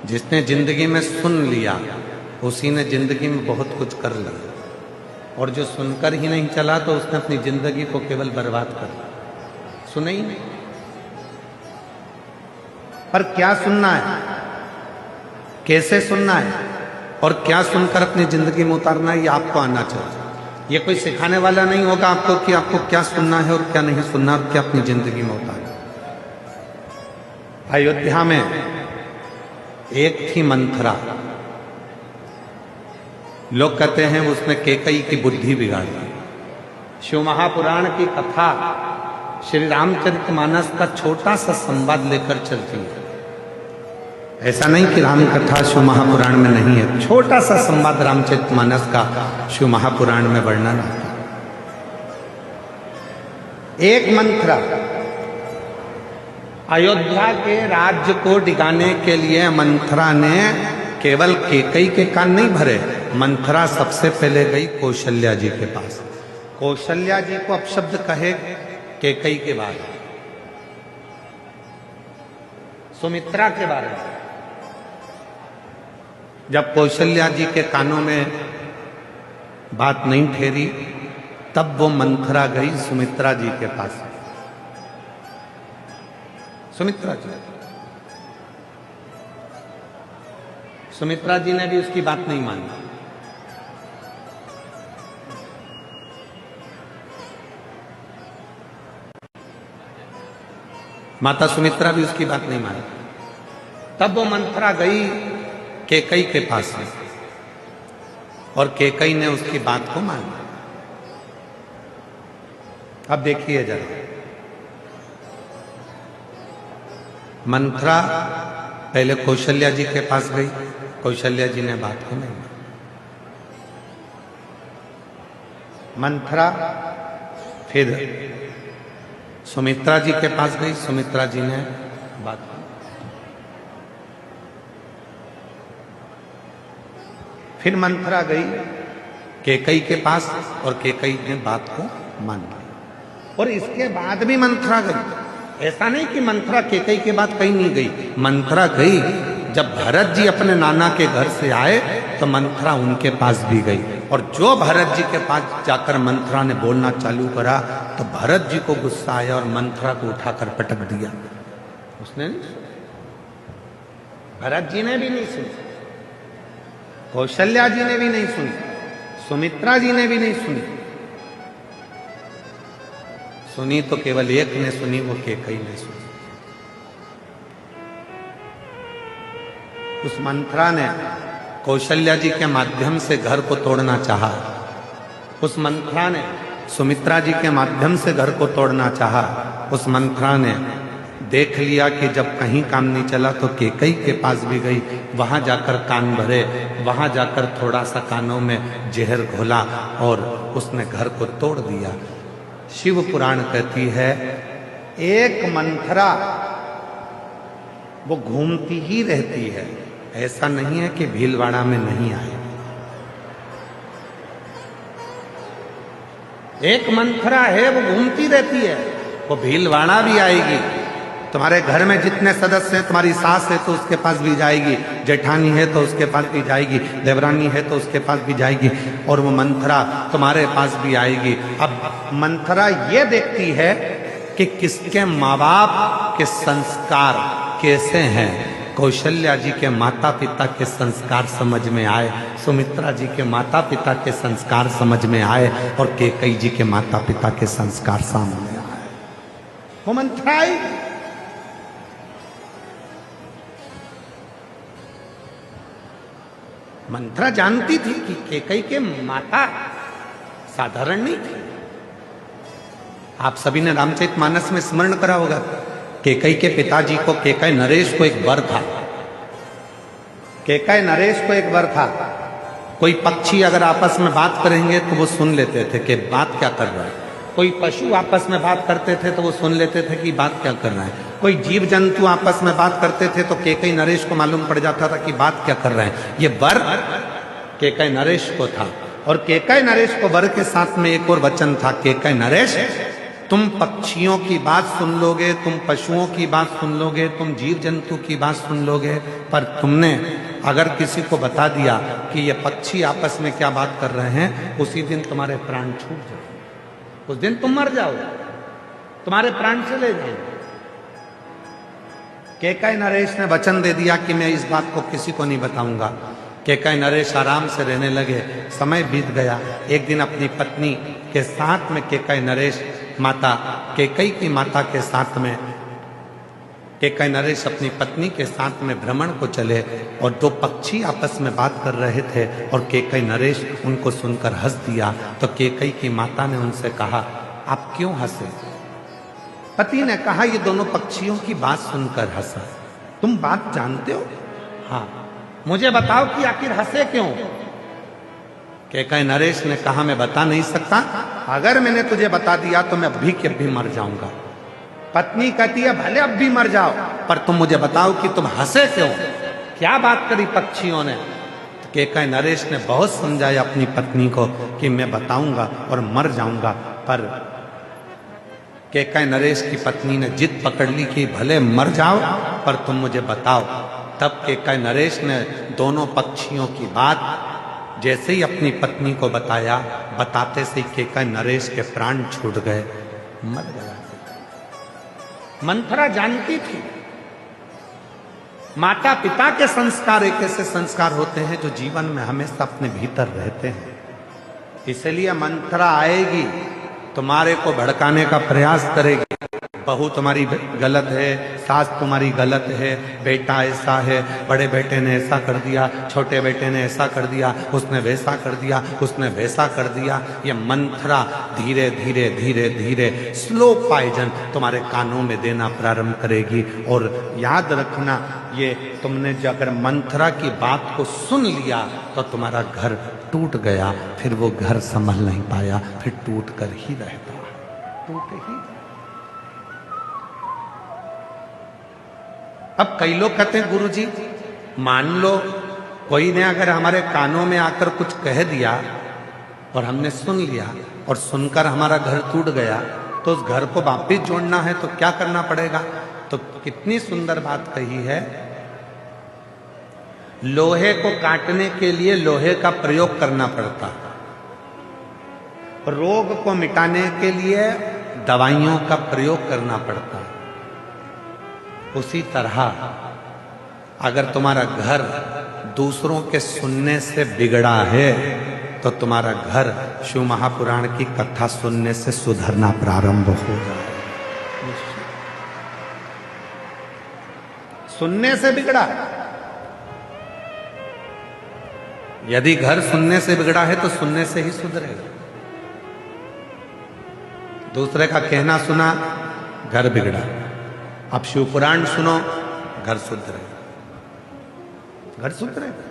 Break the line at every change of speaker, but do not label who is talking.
जिसने जिंदगी में सुन लिया उसी ने जिंदगी में बहुत कुछ कर लिया, और जो सुनकर ही नहीं चला तो उसने अपनी जिंदगी को केवल बर्बाद कर दिया। सुने ही नहीं। पर क्या सुनना है, कैसे सुनना है और क्या सुनकर अपनी जिंदगी में उतारना है, ये आपको आना चाहिए। ये कोई सिखाने वाला नहीं होगा आपको कि आपको क्या सुनना है और क्या नहीं सुनना और क्या अपनी जिंदगी में उतारना। अयोध्या में एक थी मंथरा। लोग कहते हैं उसने कैकेयी की बुद्धि बिगाड़ दी। शिव महापुराण की कथा श्री रामचरितमानस का छोटा सा संवाद लेकर चलती है। ऐसा नहीं कि राम कथा शिव महापुराण में नहीं है, छोटा सा संवाद रामचरितमानस का शिव महापुराण में वर्णन आता है। एक मंथरा अयोध्या के राज्य को डिगाने के लिए मंथरा ने केवल कैकेयी के कान नहीं भरे। मंथरा सबसे पहले गई कौशल्या जी के पास। कौशल्या जी को अपशब्द कहे कैकेयी के बारे में, सुमित्रा के बारे में। जब कौशल्या जी के कानों में बात नहीं ठहरी तब वो मंथरा गई सुमित्रा जी के पास। सुमित्रा जी ने भी उसकी बात नहीं मानी। माता सुमित्रा भी उसकी बात नहीं मानी। तब वो मंथरा गई कैकेयी के पास में और कैकेयी ने उसकी बात को माना। अब देखिए जरा, मंथरा पहले कौशल्या जी के पास गई, कौशल्या जी ने बात को नहीं माना। मंथरा फिर सुमित्रा जी के पास गई, सुमित्रा जी ने बात को। फिर मंथरा गई कैकेयी के पास और कैकेयी ने बात को मान लिया। और इसके बाद भी मंथरा गई। ऐसा नहीं कि मंथरा कैकेयी के बाद कहीं नहीं गई। मंथरा गई जब भरत जी अपने नाना के घर से आए तो मंथरा उनके पास भी गई। और जो भरत जी के पास जाकर मंथरा ने बोलना चालू करा तो भरत जी को गुस्सा आया और मंथरा को उठाकर पटक दिया। उसने नहीं सुना, भरत जी ने भी नहीं सुनी, कौशल्या जी ने भी नहीं सुनी, सुमित्रा जी ने भी नहीं सुनी। सुनी तो केवल एक ने सुनी, वो कैकेयी ने सुनी। उस मंथरा ने कौशल्या जी के माध्यम से घर को तोड़ना चाहा। उस मंथरा ने सुमित्रा जी के माध्यम से घर को तोड़ना चाहा। उस मंथरा ने देख लिया कि जब कहीं काम नहीं चला तो कैकेयी के पास भी गई। वहां जाकर कान भरे, वहां जाकर थोड़ा सा कानों में जहर घोला और उसने घर को तोड़ दिया। शिव पुराण कहती है एक मंथरा वो घूमती ही रहती है। ऐसा नहीं है कि भीलवाड़ा में नहीं आए। एक मंथरा है वो घूमती रहती है, वो भीलवाड़ा भी आएगी। तुम्हारे घर में जितने सदस्य हैं, तुम्हारी सास है तो उसके पास भी जाएगी, जेठानी है तो उसके पास भी जाएगी, देवरानी है तो उसके पास भी जाएगी, और वो मंथरा तुम्हारे पास भी आएगी। अब मंथरा ये देखती है कि किसके माँ बाप के संस्कार कैसे हैं। कौशल्या जी के माता पिता के संस्कार समझ में आए, सुमित्रा जी के माता पिता के संस्कार समझ में आए और कैकेयी जी के माता पिता के संस्कार सामने आए। वो मंथरा आई। मंथरा जानती थी कि कैकेयी के माता साधारण नहीं थी। आप सभी ने रामचरितमानस में स्मरण करा होगा, कैकेयी के पिताजी को, कैकेयी नरेश को एक वर था। कैकेयी नरेश को एक वर था। कोई पक्षी अगर आपस में बात करेंगे तो वो सुन लेते थे कि बात क्या कर रहा है। कोई पशु आपस में बात करते थे तो वो सुन लेते थे कि बात क्या कर रहा है। कोई जीव जंतु आपस में बात करते थे तो कैकेयी नरेश को मालूम पड़ जाता था कि बात क्या कर रहे हैं। ये वर कैकेयी नरेश को था। और कैकेयी नरेश को वर के साथ में एक और वचन था, कैकेयी नरेश तुम पक्षियों की बात सुन लोगे, तुम पशुओं की बात सुन लोगे, तुम जीव जंतु की बात सुन लोगे, पर तुमने अगर किसी को बता दिया कि ये पक्षी आपस में क्या बात कर रहे हैं, उसी दिन तुम्हारे प्राण छूट जाओ, उस दिन तुम मर जाओगे, तुम्हारे प्राण चले जाएंगे। कैकेयी नरेश ने वचन दे दिया कि मैं इस बात को किसी को नहीं बताऊंगा। कैकेयी नरेश आराम से रहने लगे। समय बीत गया। एक दिन अपनी पत्नी के साथ में कैकेयी नरेश माता कैकेयी की माता के साथ में कैकेयी नरेश अपनी पत्नी के साथ में भ्रमण को चले और दो पक्षी आपस में बात कर रहे थे और कैकेयी नरेश उनको सुनकर हंस दिया। तो कैकेयी की माता ने उनसे कहा, आप क्यों हंसे? पति ने कहा, ये दोनों पक्षियों की बात सुनकर हंसा। तुम बात जानते हो? हाँ। मुझे बताओ कि आखिर हंसे क्यों? कैकेयी नरेश ने कहा, मैं बता नहीं सकता, अगर मैंने तुझे बता दिया तो मैं अभी के अभी मर जाऊंगा। पत्नी कहती है, भले अब भी मर जाओ, पर तुम मुझे बताओ कि तुम हंसे क्यों? क्या बात करी पक्षियों ने? तो कैकेयी नरेश ने बहुत समझाया अपनी पत्नी को कि मैं बताऊंगा और मर जाऊंगा, पर कैकेयी नरेश की पत्नी ने जिद पकड़ ली कि भले मर जाओ पर तुम मुझे बताओ। तब कैकेयी नरेश ने दोनों पक्षियों की बात जैसे ही अपनी पत्नी को बताया, बताते से कैकेयी नरेश के प्राण छूट गए, मर गया। मंथरा जानती थी माता पिता के संस्कार एक ऐसे संस्कार होते हैं जो जीवन में हमेशा अपने भीतर रहते हैं। इसलिए मंथरा आएगी, तुम्हारे को भड़काने का प्रयास करेगी। बहू तुम्हारी गलत है, सास तुम्हारी गलत है, बेटा ऐसा है, बड़े बेटे ने ऐसा कर दिया, छोटे बेटे ने ऐसा कर दिया, उसने वैसा कर दिया, उसने वैसा कर दिया। ये मंथरा धीरे धीरे धीरे धीरे स्लो पॉइजन तुम्हारे कानों में देना प्रारंभ करेगी। और याद रखना, ये तुमने जो अगर मंथरा की बात को सुन लिया तो तुम्हारा घर टूट गया, फिर वो घर संभल नहीं पाया, फिर टूट कर ही रहता, टूट ही। अब कई लोग कहते हैं, गुरुजी मान लो कोई ने अगर हमारे कानों में आकर कुछ कह दिया और हमने सुन लिया और सुनकर हमारा घर टूट गया, तो उस घर को वापिस जोड़ना है तो क्या करना पड़ेगा? तो कितनी सुंदर बात कही है, लोहे को काटने के लिए लोहे का प्रयोग करना पड़ता, रोग को मिटाने के लिए दवाइयों का प्रयोग करना पड़ता। उसी तरह अगर तुम्हारा घर दूसरों के सुनने से बिगड़ा है तो तुम्हारा घर शिव महापुराण की कथा सुनने से सुधरना प्रारंभ हो जाए। सुनने से बिगड़ा, यदि घर सुनने से बिगड़ा है तो सुनने से ही सुधरेगा। दूसरे का कहना सुना, घर बिगड़ा। अब शिव पुराण सुनो, घर सुधरेगा, घर सुधरेगा।